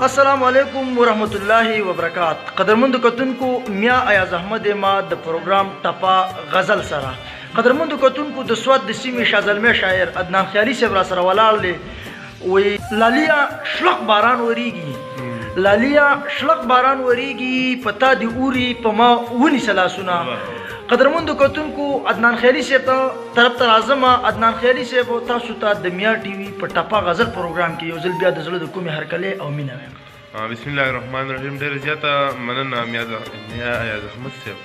السلام علیکم ورحمت الله وبرکات. قدرمند کتونکو میا ایاز احمد ما د پروګرام ټپا غزل سره قدرمند کتونکو د سواد د سیمې شازلمه شاعر عدنان خیالي صاحب را سره ولاړ لې وی لالیا شلق باران وریږي لالیا شلق باران وریږي پتا دی اوري پما ونی سلاسونه قدرمند کتونکو عدنان خیالي صاحب طرف ته راځم. عدنان خیالي صاحب تاسو ته د میا ټي وي په ټپا غزل پروګرام کې یو ځل بیا د زړه د کومې هرکلې او مینه وایم. بسم الله الرحمن الرحیم. ډېر زیاته مننه میا ایاز احمد صاحب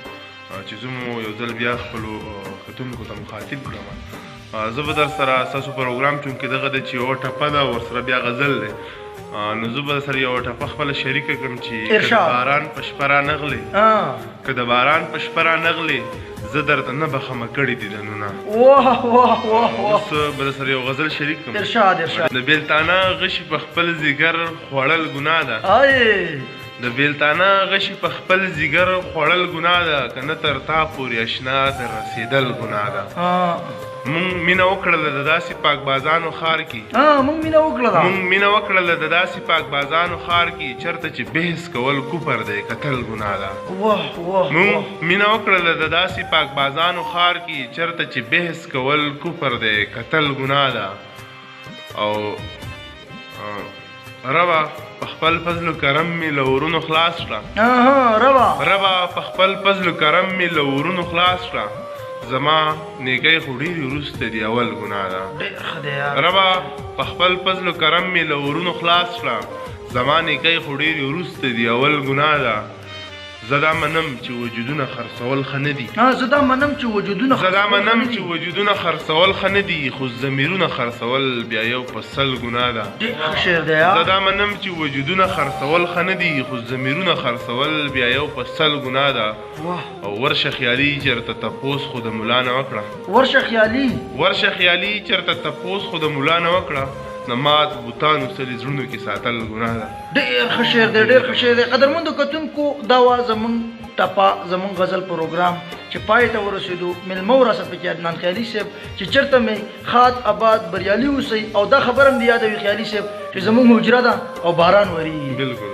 چې زه مو یو ځل بیا خپلو کتونکو ته مخاطب کړم. زه به در سره ستاسو پروګرام چونکې دغه د چې یوه ټپه ده ورسره بیا غزل دی نو زه به سره یوه ټپه خپله شریکه کړم چې که د باران په شپه رانغلې که د باران په شپه رانغلې زه درته نه بخمه کړي دي دنونه. اوس به در سره یو غزل شریک کړم. د بیلتانه غشي په خپل ځیګر خوړل ګناه ده د بیلتانه غشي په خپل ځیګر خوړل ګناه ده که نه تر تا پورې اشنا د رسېدل ګناه ده. مونږ مینه وکړله د داسې پاکبازانو ښار کې مونږ مینه وکړله د داسې پاکبازانو ښار کې چېرته چې بحث کول کفر دی کتل ګناه ده. مونږ مینه وکړله د داسې پاکبازانو ښار کې چېرته چې بحث کول کفر دی کتل ګناه ده. او ربا په خپل فضل و کرم می له ورونو خلاص کړه ربا په خپل فضل و کرم می له ورونو خلاص کړه زما نیکۍ خو ډېرې وروسته دي اول ګناه ده. ربا په خپل فضل و کرم می له ورونو خلاص کړه زما نیکۍ خو ډېرې وروسته دي اول ګناه ده. زه دا منم چې وجودونه خرڅول ښه نه دي زه دا منم چې وجودونه خرڅول ښه نه دي خو ضمیرونه خرڅول بیا یو په سل ګناه ده. زه دا منم چې وجودونه خرڅول ښه نه دي خو ضمیرونه خرڅول بیا یو په سل ګناه ده. او ورشه خیالي چېرته تپوس خو د ملا نه وکړه ورشه خیالي چېرته تپوس خو د ملا نه وکړه د مات بوتانو سلې زړونو کې ساتل ګناه ده. ډېر ښه شعر دی ډېر ښه شعر دی. قدرمندو کتونکو دا وه زمونږ ټپا زمونږ غزل پروګرام چې پای ته ورسېدو. میلمه ورسه پکې عدنان خیالي صاحب چې چېرته مې ښاد آباد بریالي اوسئ او دا خبره هم دې یادوي خیالي صاحب چې زمونږ حجره ده او باران وریږي. بلکل